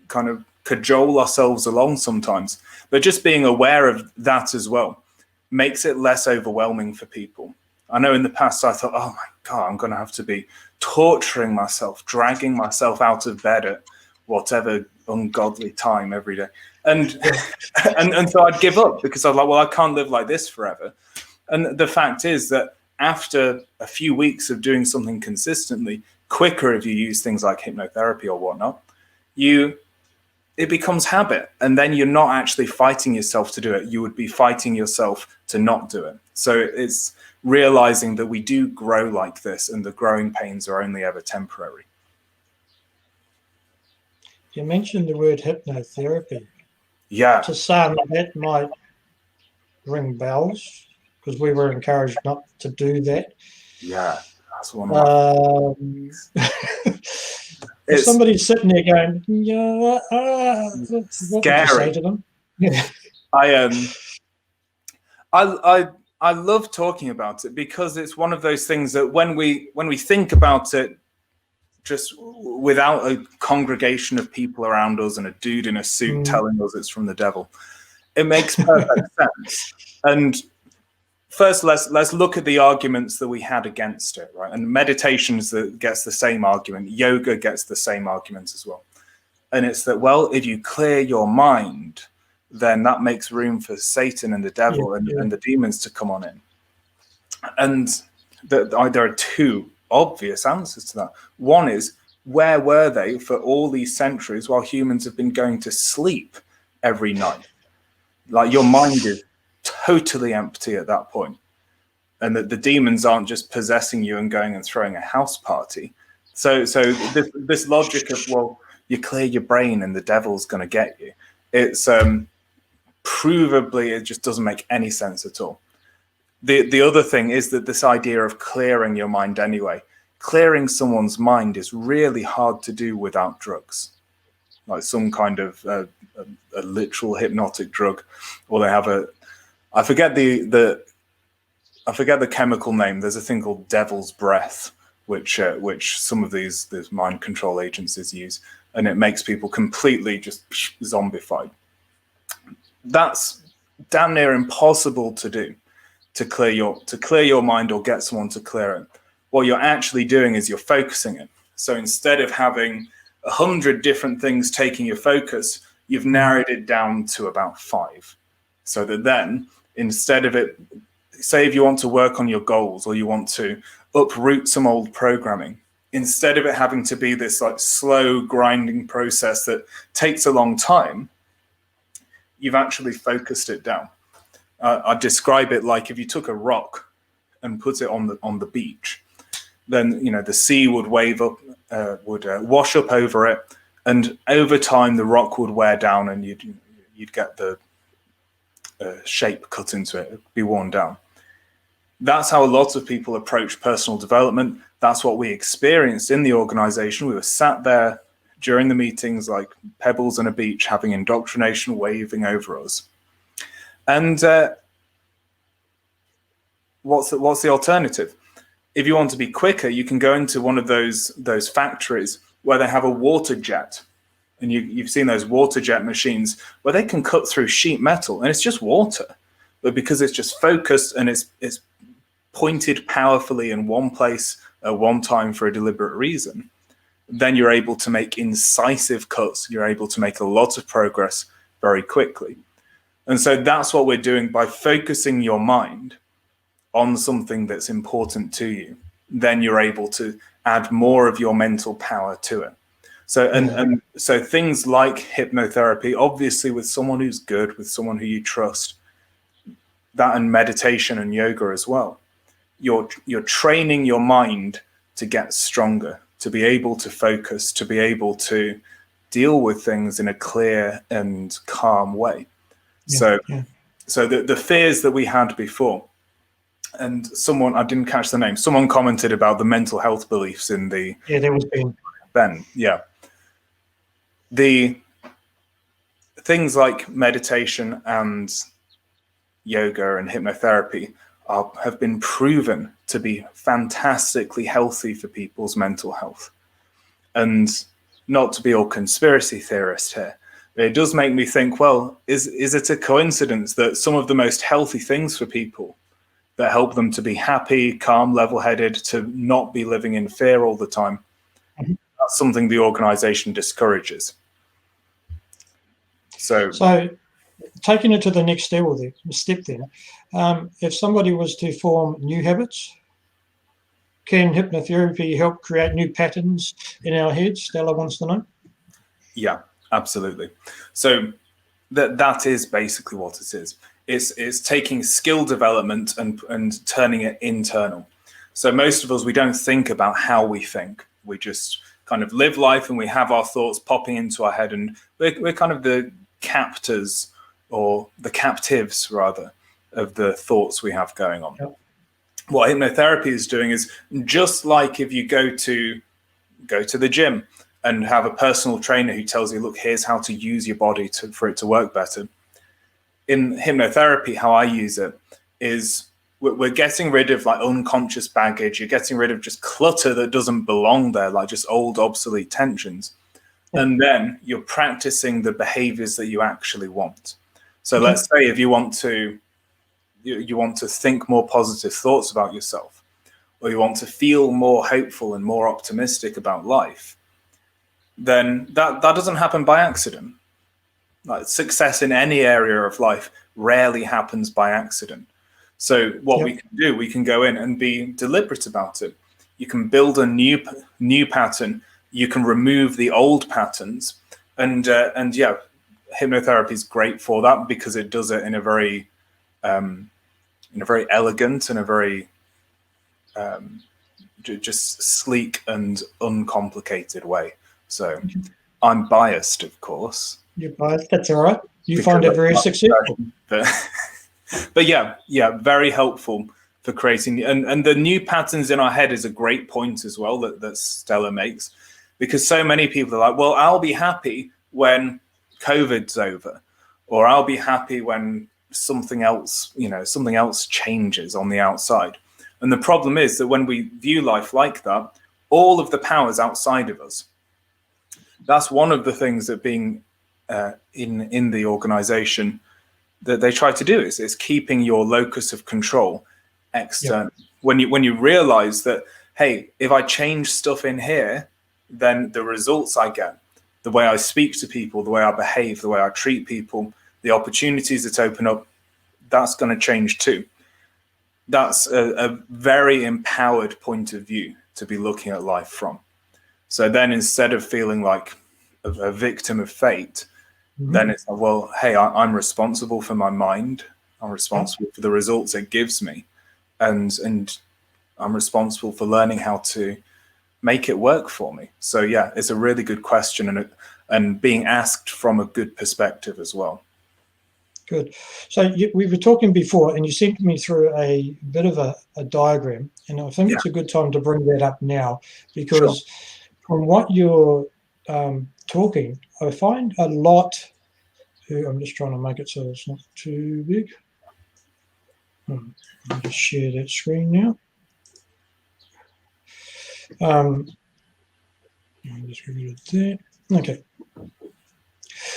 kind of cajole ourselves along sometimes. But just being aware of that as well makes it less overwhelming for people. I know in the past I thought, oh my God, I'm going to have to be torturing myself, dragging myself out of bed at whatever ungodly time every day. And so I'd give up, because I was like, well, I can't live like this forever. And the fact is that after a few weeks of doing something consistently, quicker if you use things like hypnotherapy or whatnot, it becomes habit. And then you're not actually fighting yourself to do it. You would be fighting yourself to not do it. So it's realizing that we do grow like this, and the growing pains are only ever temporary. You mentioned the word hypnotherapy. Yeah. To some, that might ring bells, because we were encouraged not to do that. Yeah, that's one of if somebody's sitting there going, what would you say to them? Yeah. I love talking about it, because it's one of those things that when we think about it, just without a congregation of people around us and a dude in a suit telling us it's from the devil, it makes perfect sense. And first, let's look at the arguments that we had against it, right? And meditations that gets the same argument, yoga gets the same argument as well. And it's that, well, if you clear your mind, then that makes room for Satan and the devil and the demons to come on in. And there are two obvious answers to that. One is, where were they for all these centuries while humans have been going to sleep every night? Like your mind is totally empty at that point, and that the demons aren't just possessing you and going and throwing a house party. So this logic of, well, you clear your brain and the devil's going to get you, it's provably, it just doesn't make any sense at all. The other thing is that this idea of clearing your mind anyway, clearing someone's mind is really hard to do without drugs, like some kind of a literal hypnotic drug, or they have I forget the chemical name. There's a thing called devil's breath, which some of these mind control agencies use, and it makes people completely just zombified. That's damn near impossible to do, to clear your mind or get someone to clear it. What you're actually doing is you're focusing it. So instead of having 100 different things taking your focus, you've narrowed it down to about 5. So that then, instead of it, say if you want to work on your goals or you want to uproot some old programming, instead of it having to be this like slow grinding process that takes a long time, you've actually focused it down. I describe it like if you took a rock and put it on the beach, then the sea would wave up, would wash up over it, and over time the rock would wear down, and you'd get the shape cut into it, be worn down. That's how a lot of people approach personal development. That's what we experienced in the organization. We were sat there during the meetings like pebbles on a beach, having indoctrination waving over us. And what's the alternative? If you want to be quicker, you can go into one of those factories where they have a water jet. And you've seen those water jet machines where they can cut through sheet metal, and it's just water. But because it's just focused and it's pointed powerfully in one place at one time for a deliberate reason, then you're able to make incisive cuts. You're able to make a lot of progress very quickly. And so that's what we're doing by focusing your mind on something that's important to you. Then you're able to add more of your mental power to it. So and so things like hypnotherapy, obviously with someone who's good, with someone who you trust, that, and meditation and yoga as well. You're training your mind to get stronger, to be able to focus, to be able to deal with things in a clear and calm way. So the fears that we had before, and someone, I didn't catch the name, someone commented about the mental health beliefs in the... Yeah, there was Ben. Yeah. The things like meditation and yoga and hypnotherapy have been proven to be fantastically healthy for people's mental health. And not to be all conspiracy theorist here, but it does make me think, well, is it a coincidence that some of the most healthy things for people that help them to be happy, calm, level-headed, to not be living in fear all the time, that's something the organization discourages. So taking it to the next step there, if somebody was to form new habits, can hypnotherapy help create new patterns in our heads? Stella wants to know. Yeah, absolutely. So that is basically what it is. It's taking skill development and turning it internal. So most of us, we don't think about how we think. We just kind of live life and we have our thoughts popping into our head, and we're kind of the captors, or the captives rather, of the thoughts we have going on. Yep. What hypnotherapy is doing is, just like if you go to the gym and have a personal trainer who tells you, look, here's how to use your body for it to work better. In hypnotherapy, how I use it is we're getting rid of like unconscious baggage. You're getting rid of just clutter that doesn't belong there, like just old obsolete tensions. And then you're practicing the behaviors that you actually want. So let's say if you want to think more positive thoughts about yourself, or you want to feel more hopeful and more optimistic about life, then that doesn't happen by accident. Like success in any area of life rarely happens by accident. So what we can do, we can go in and be deliberate about it. You can build a new pattern. You can remove the old patterns, and hypnotherapy is great for that because it does it in a very elegant and a very just sleek and uncomplicated way. So I'm biased, of course. You're biased. That's all right. You find it very successful. But yeah, very helpful for creating. And the new patterns in our head is a great point as well that Stella makes, because so many people are like, well, I'll be happy when COVID's over, or I'll be happy when something else changes on the outside. And the problem is that when we view life like that, all of the powers outside of us. That's one of the things that being in the organization that they try to do is keeping your locus of control external. Yeah. When you realize that, hey, if I change stuff in here, then the results I get, the way I speak to people, the way I behave, the way I treat people, the opportunities that open up, that's going to change too. That's a very empowered point of view to be looking at life from. So then instead of feeling like a victim of fate, then it's like, well, hey, I'm responsible for my mind. I'm responsible for the results it gives me. And I'm responsible for learning how to make it work for me. So yeah, it's a really good question and being asked from a good perspective as well. Good. So we were talking before and you sent me through a bit of a diagram, and I think it's a good time to bring that up now, because from what you're talking, I find a lot, I'm just trying to make it so it's not too big. I'll just share that screen now. I'll just get rid of that. Okay.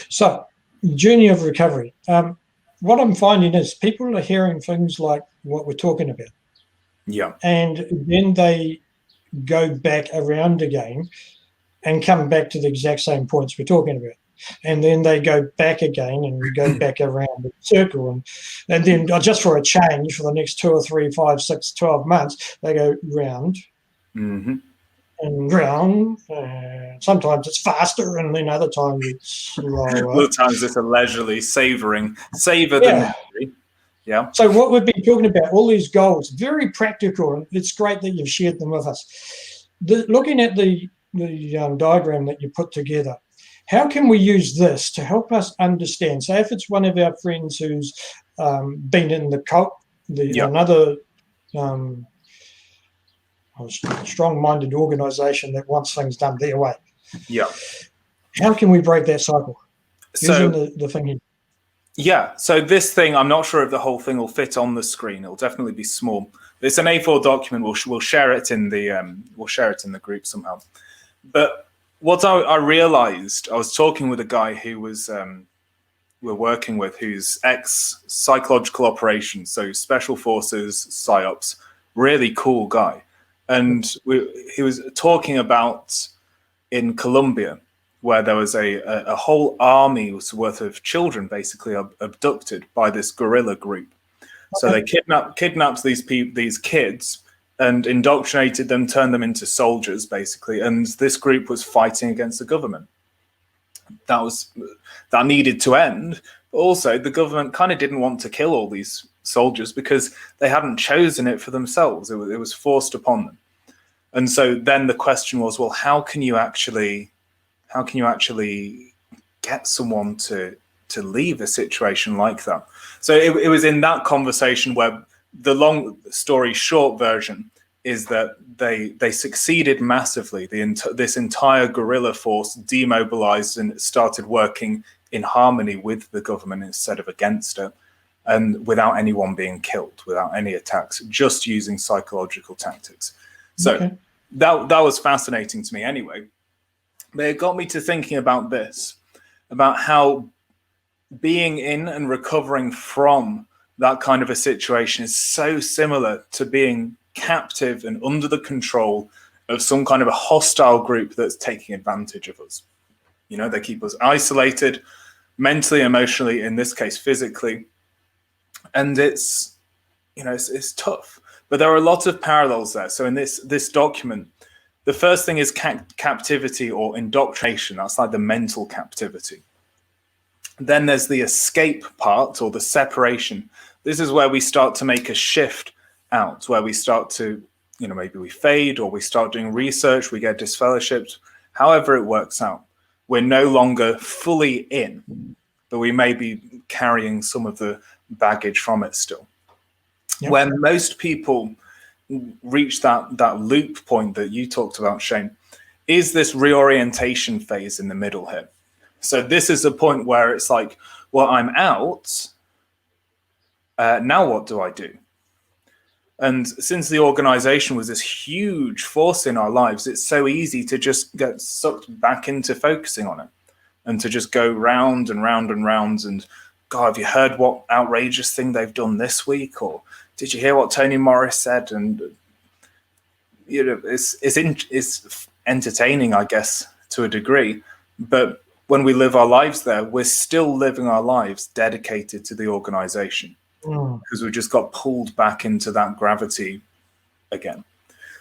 So, journey of recovery. What I'm finding is people are hearing things like what we're talking about. Yeah. And then they go back around again and come back to the exact same points we're talking about. And then they go back again and go back around the circle. And then just for a change for the next 2 or 3, 5, 6, 12 months, they go round and round. Sometimes it's faster, and then other times it's slower. Other times it's a leisurely savor the misery. Yeah. So what we've been talking about, all these goals, very practical, and it's great that you've shared them with us. Looking at the diagram that you put together, how can we use this to help us understand? Say if it's one of our friends who's been in the cult, another strong-minded organization that wants things done their way. Yeah. How can we break that cycle? Using the thing here. Yeah, so this thing, I'm not sure if the whole thing will fit on the screen. It'll definitely be small. It's an A4 document. We'll share it in the group somehow. But what I realized, I was talking with a guy who was we're working with, who's ex-psychological operations, so special forces, psyops, really cool guy. And he was talking about in Colombia, where there was a whole army's worth of children basically abducted by this guerrilla group. So they kidnapped these kids and indoctrinated them, turned them into soldiers basically. And this group was fighting against the government. That needed to end. But also the government kind of didn't want to kill all these soldiers because they hadn't chosen it for themselves. It was forced upon them. And so then the question was, well, how can you actually get someone to leave a situation like that? So it was in that conversation where the long story short version is that they succeeded massively. This entire guerrilla force demobilized and started working in harmony with the government instead of against it, and without anyone being killed, without any attacks, just using psychological tactics. So that was fascinating to me anyway. But it got me to thinking about this, about how being in and recovering from that kind of a situation is so similar to being captive and under the control of some kind of a hostile group that's taking advantage of us. You know, they keep us isolated, mentally, emotionally, in this case, physically. And it's tough. But there are lots of parallels there. So in this document, the first thing is captivity or indoctrination. That's like the mental captivity. Then there's the escape part, or the separation. This is where we start to make a shift out, where we start to, maybe we fade, or we start doing research, we get disfellowshipped, however it works out. We're no longer fully in, but we may be carrying some of the baggage from it still. Yep. When most people reach that loop point that you talked about, Shane, is this reorientation phase in the middle here. So this is the point where it's like, well, I'm out. Now what do I do? And since the organization was this huge force in our lives, it's so easy to just get sucked back into focusing on it and to just go round and round and round. And God, have you heard what outrageous thing they've done this week? Or did you hear what Tony Morris said? And it's entertaining, I guess, to a degree. But when we live our lives there, we're still living our lives dedicated to the organization. Because we just got pulled back into that gravity again.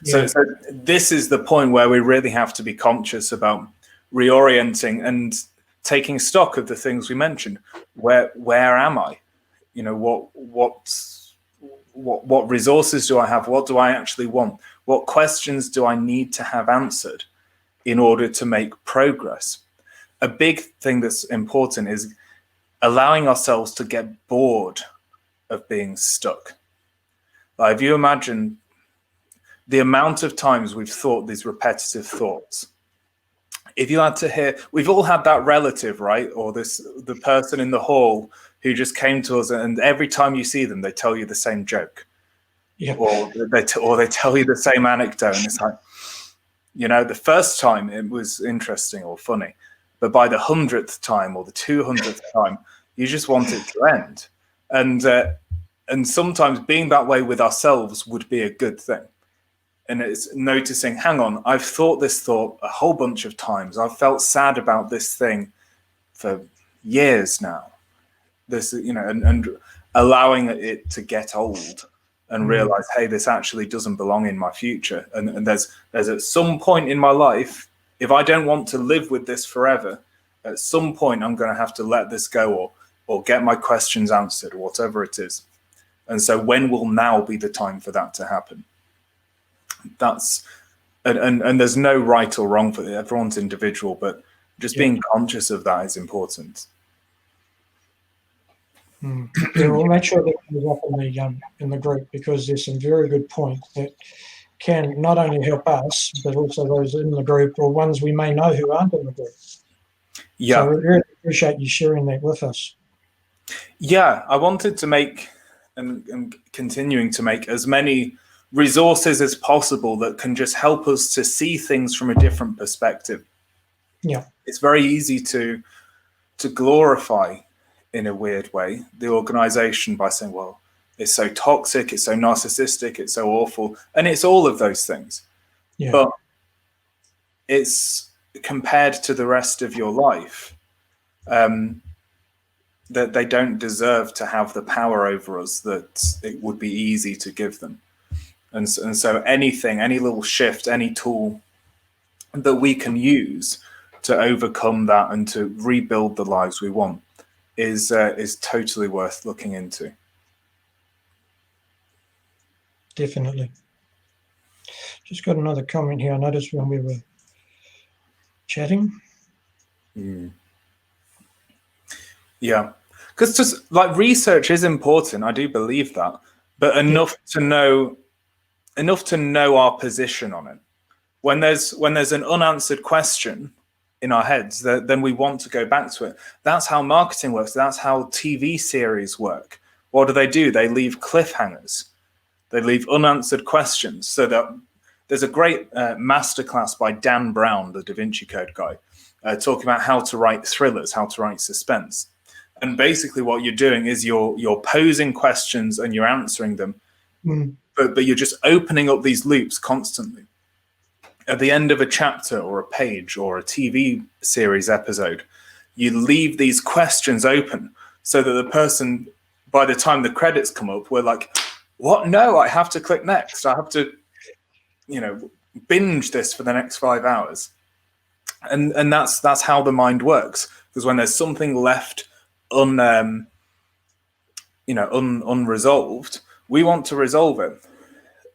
Yeah. So this is the point where we really have to be conscious about reorienting and taking stock of the things we mentioned. Where am I? What resources do I have? What do I actually want? What questions do I need to have answered in order to make progress? A big thing that's important is allowing ourselves to get bored of being stuck. Like, if you imagine the amount of times we've thought these repetitive thoughts, if you had to hear, we've all had that relative, right? Or the person in the hall who just came to us, and every time you see them, they tell you the same joke. Yeah. Or they tell you the same anecdote. And it's like, the first time it was interesting or funny, but by the 100th time or the 200th time, you just want it to end. And sometimes being that way with ourselves would be a good thing. And it's noticing, hang on, I've thought this thought a whole bunch of times. I've felt sad about this thing for years now. This, and allowing it to get old and realize, hey, this actually doesn't belong in my future. And there's at some point in my life, if I don't want to live with this forever, at some point I'm going to have to let this go or get my questions answered, or whatever it is. And so when will now be the time for that to happen? And there's no right or wrong for it. Everyone's individual, but just being conscious of that is important. Yeah, we'll make sure that comes up in the group, because there's some very good points that can not only help us, but also those in the group or ones we may know who aren't in the group. Yeah. So we really appreciate you sharing that with us. Yeah, I wanted to make and continuing to make as many resources as possible that can just help us to see things from a different perspective. Yeah. It's very easy to glorify, in a weird way, the organization by saying, well, it's so toxic, it's so narcissistic, it's so awful. And it's all of those things. Yeah. But it's compared to the rest of your life, that they don't deserve to have the power over us that it would be easy to give them. And so anything, any little shift, any tool that we can use to overcome that and to rebuild the lives we want is totally worth looking into. Definitely. Just got another comment here. I noticed when we were chatting. Yeah, because just like research is important. I do believe that, but enough to know our position on it. When there's an unanswered question in our heads, then we want to go back to it. That's how marketing works. That's how TV series work. What do? They leave cliffhangers. They leave unanswered questions. So that there's a great masterclass by Dan Brown, the Da Vinci Code guy, talking about how to write thrillers, how to write suspense. And basically what you're doing is you're posing questions and you're answering them, but you're just opening up these loops constantly. At the end of a chapter or a page or a TV series episode, you leave these questions open so that the person, by the time the credits come up, we're like, what? No, I have to click next. I have to, binge this for the next 5 hours. And that's how the mind works. Because when there's something left unresolved, we want to resolve it.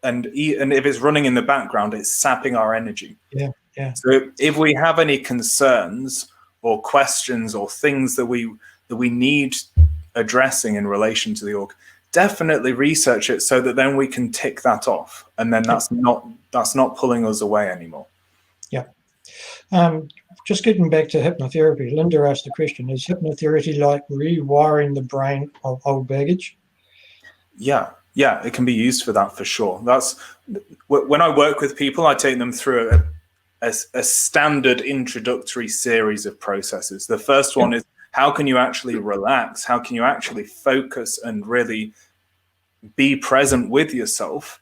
And if it's running in the background, it's sapping our energy. Yeah. So if we have any concerns or questions or things that we need addressing in relation to the org, definitely research it so that then we can tick that off, and then that's not pulling us away anymore. Yeah. Just getting back to hypnotherapy, Linda asked the question: is hypnotherapy like rewiring the brain of old baggage? Yeah, it can be used for that, for sure. That's when I work with people, I take them through a standard introductory series of processes. The first one is, how can you actually relax? How can you actually focus and really be present with yourself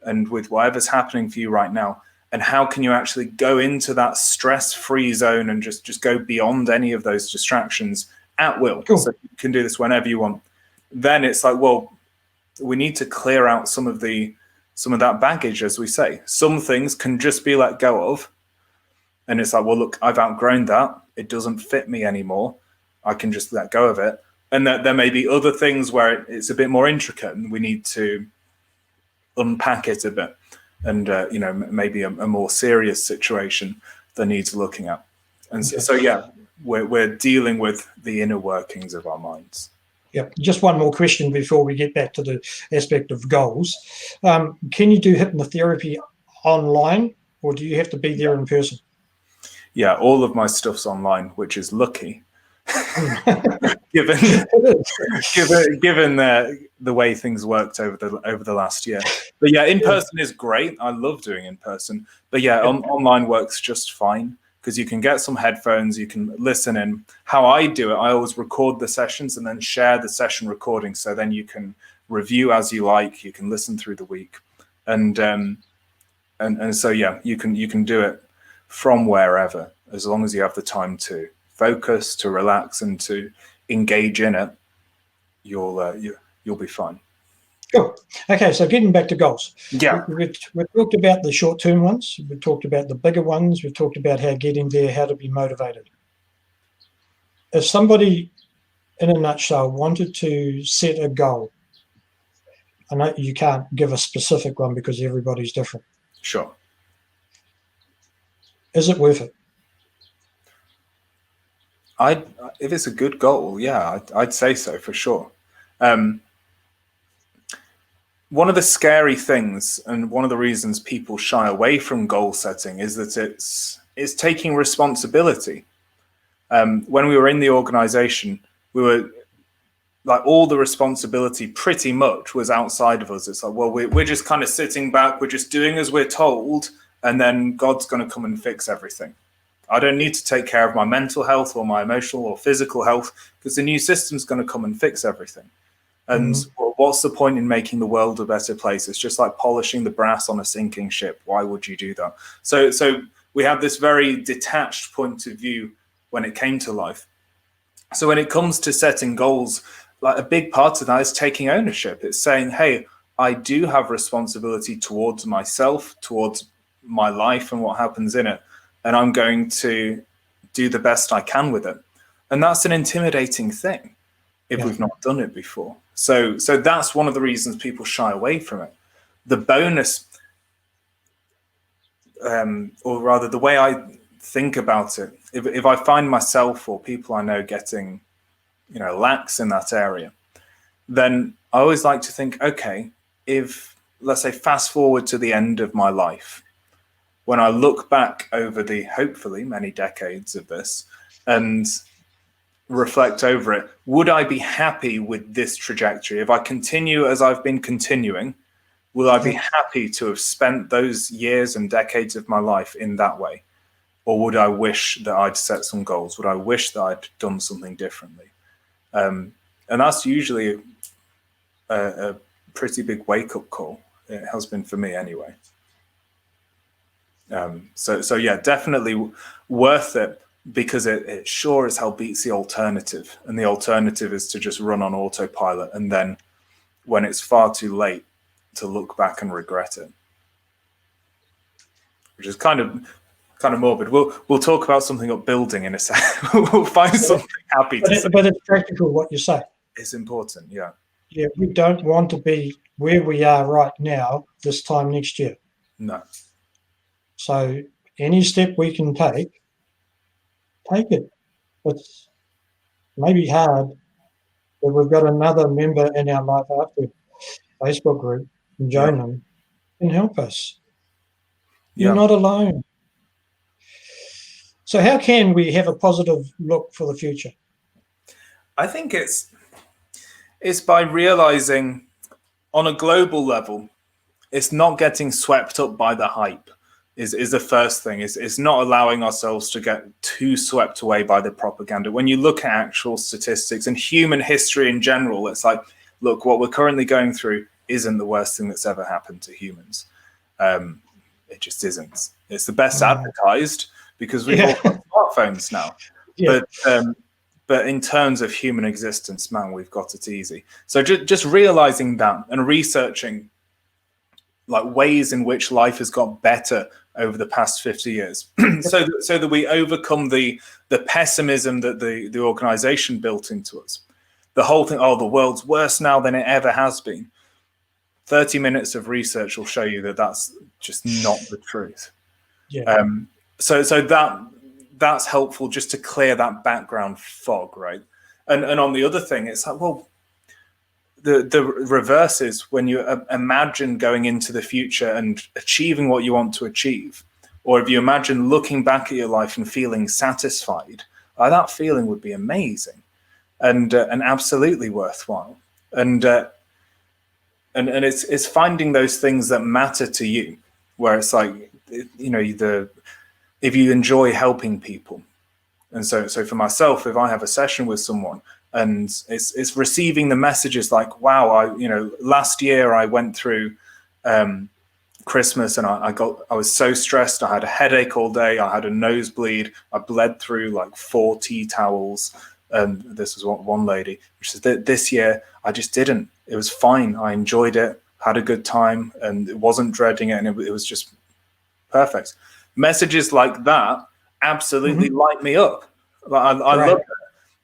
and with whatever's happening for you right now? And how can you actually go into that stress-free zone and just go beyond any of those distractions at will? Cool. So you can do this whenever you want. Then it's like, well, we need to clear out some of that baggage, as we say. Some things can just be let go of. And it's like, well, look, I've outgrown that. It doesn't fit me anymore. I can just let go of it. And that there may be other things where it's a bit more intricate and we need to unpack it a bit. And, maybe a more serious situation that needs looking at. And so we're dealing with the inner workings of our minds. Yep. Just one more question before we get back to the aspect of goals. Can you do hypnotherapy online, or do you have to be there in person? Yeah, all of my stuff's online, which is lucky, given the way things worked over the last year. But yeah, in person is great. I love doing in person. But yeah, online works just fine, because you can get some headphones, you can listen in. How I do it, I always record the sessions and then share the session recording, so then you can review as you like. You can listen through the week, and so yeah, you can do it from wherever, as long as you have the time to focus, to relax, and to engage in it. You'll be fine. Cool. Okay, so getting back to goals. Yeah. We've talked about the short-term ones. We've talked about the bigger ones. We've talked about how getting there, how to be motivated. If somebody, in a nutshell, wanted to set a goal, I know you can't give a specific one because everybody's different. Sure. Is it worth it? If it's a good goal, yeah, I'd say so, for sure. One of the scary things, and one of the reasons people shy away from goal setting, is that it's taking responsibility. When we were in the organization, we were like, all the responsibility pretty much was outside of us. It's like, well, we're just kind of sitting back, we're just doing as we're told, and then God's going to come and fix everything. I don't need to take care of my mental health or my emotional or physical health, because the new system's going to come and fix everything. And what's the point in making the world a better place? It's just like polishing the brass on a sinking ship. Why would you do that? So we have this very detached point of view when it came to life. So when it comes to setting goals, like, a big part of that is taking ownership. It's saying, hey, I do have responsibility towards myself, towards my life and what happens in it. And I'm going to do the best I can with it. And that's an intimidating thing if we've not done it before. So that's one of the reasons people shy away from it. The bonus, or rather the way I think about it, if I find myself or people I know getting, lax in that area, then I always like to think, okay, if, let's say, fast forward to the end of my life, when I look back over the hopefully many decades of this and reflect over it, would I be happy with this trajectory? If I continue as I've been continuing, will I be happy to have spent those years and decades of my life in that way? Or would I wish that I'd set some goals? Would I wish that I'd done something differently? And that's usually a pretty big wake-up call. It has been for me anyway. So yeah, definitely worth it, because it sure as hell beats the alternative. And the alternative is to just run on autopilot, and then when it's far too late, to look back and regret it. Which is kind of kind of morbid. We'll talk about something upbuilding in a second. We'll find something happy to say. But it's practical what you say. It's important, yeah. Yeah, we don't want to be where we are right now this time next year. No. So any step we can take it. It's maybe hard, but we've got another member in our Life After Facebook group, Jonam, can help us. You're not alone. So how can we have a positive look for the future? I think it's by realizing on a global level, it's not getting swept up by the hype is the first thing. It's not allowing ourselves to get too swept away by the propaganda. When you look at actual statistics and human history in general, it's like, look, what we're currently going through isn't the worst thing that's ever happened to humans. It just isn't. It's the best advertised because we've all got smartphones now. Yeah. But in terms of human existence, man, we've got it easy. So just realizing that and researching like ways in which life has got better over the past 50 years, so that we overcome the pessimism that the organization built into us. The whole thing, the world's worse now than it ever has been. 30 minutes of research will show you that that's just not the truth. Yeah. So that's helpful just to clear that background fog, right? And on the other thing, it's like, well, the reverse is when you imagine going into the future and achieving what you want to achieve, or if you imagine looking back at your life and feeling satisfied, that feeling would be amazing and absolutely worthwhile. And it's finding those things that matter to you, where it's like, you know, if you enjoy helping people. And so for myself, if I have a session with someone and it's receiving the messages like, wow, last year I went through Christmas and I was so stressed. I had a headache all day. I had a nosebleed. I bled through like 4 tea towels. And this was one lady, which said that this year I just didn't. It was fine. I enjoyed it, had a good time, and it wasn't dreading it. And it was just perfect. Messages like that absolutely light me up. I love it.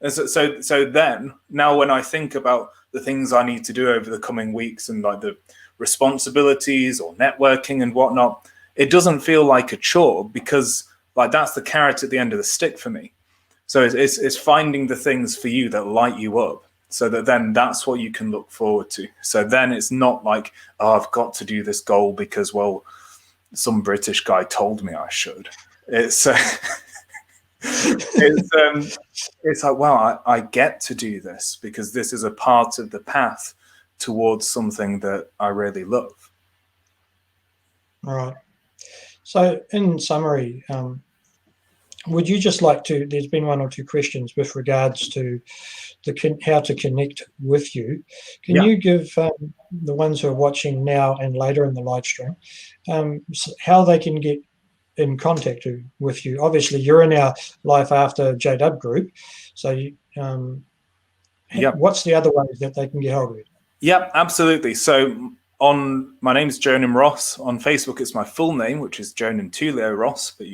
And so then now when I think about the things I need to do over the coming weeks and like the responsibilities or networking and whatnot, it doesn't feel like a chore because like that's the carrot at the end of the stick for me. So it's finding the things for you that light you up so that then that's what you can look forward to. So then it's not like, I've got to do this goal because, well, some British guy told me I should. It's it's like, wow, I get to do this because this is a part of the path towards something that I really love. All right. So in summary, would you just like to, there's been 1 or 2 questions with regards to how to connect with you. Can you give the ones who are watching now and later in the live stream, how they can get in contact with you? Obviously, you're in our Life After JW group. So what's the other ways that they can get hold of you? Yeah, absolutely. So my name's Jonam Ross. On Facebook, it's my full name, which is Jonam Tulio Ross, but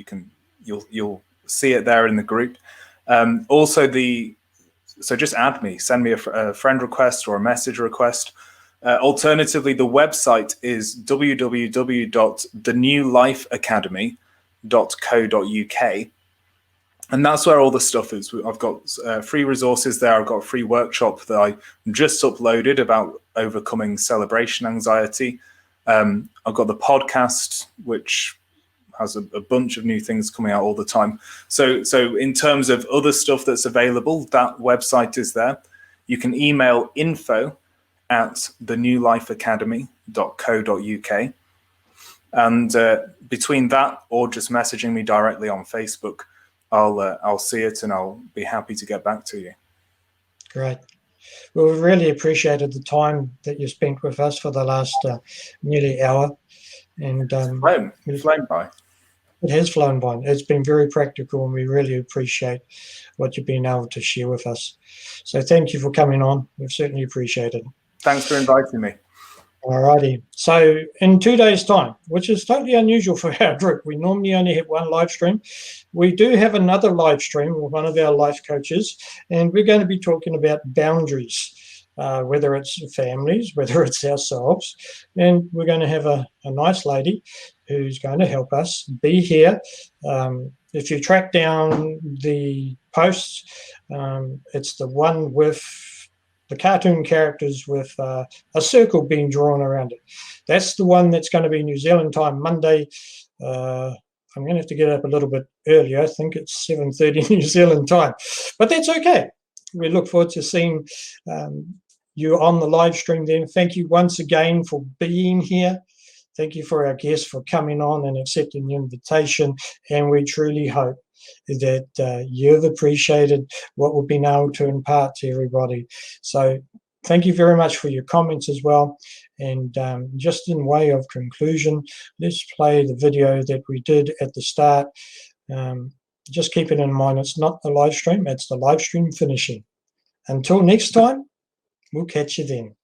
you'll see it there in the group. So just add me, send me a friend request or a message request. Alternatively, the website is www.thenewlifeacademy.co.uk. And that's where all the stuff is. I've got free resources there. I've got a free workshop that I just uploaded about overcoming celebration anxiety. I've got the podcast, which has a bunch of new things coming out all the time. So in terms of other stuff that's available, that website is there. You can email info@thenewlifeacademy.co.uk. And between that or just messaging me directly on Facebook, I'll see it and I'll be happy to get back to you. Great. Well, we really appreciated the time that you spent with us for the last nearly hour. And it's flown by. It has flown by. It's been very practical, and we really appreciate what you've been able to share with us. So thank you for coming on. We've certainly appreciated it. Thanks for inviting me. Alrighty. So in 2 days' time, which is totally unusual for our group, we normally only have one live stream. We do have another live stream with one of our life coaches, and we're going to be talking about boundaries, whether it's families, whether it's ourselves. And we're going to have a nice lady who's going to help us be here. If you track down the posts, it's the one with the cartoon characters with a circle being drawn around it. That's the one that's going to be New Zealand time, Monday. I'm going to have to get up a little bit earlier. I think it's 7:30 New Zealand time, but that's okay. We look forward to seeing you on the live stream then. Thank you once again for being here. Thank you for our guests for coming on and accepting the invitation, and we truly hope that you've appreciated what we've been able to impart to everybody. So thank you very much for your comments as well. And just in way of conclusion, let's play the video that we did at the start. Just keep it in mind, it's not the live stream, it's the live stream finishing. Until next time, we'll catch you then.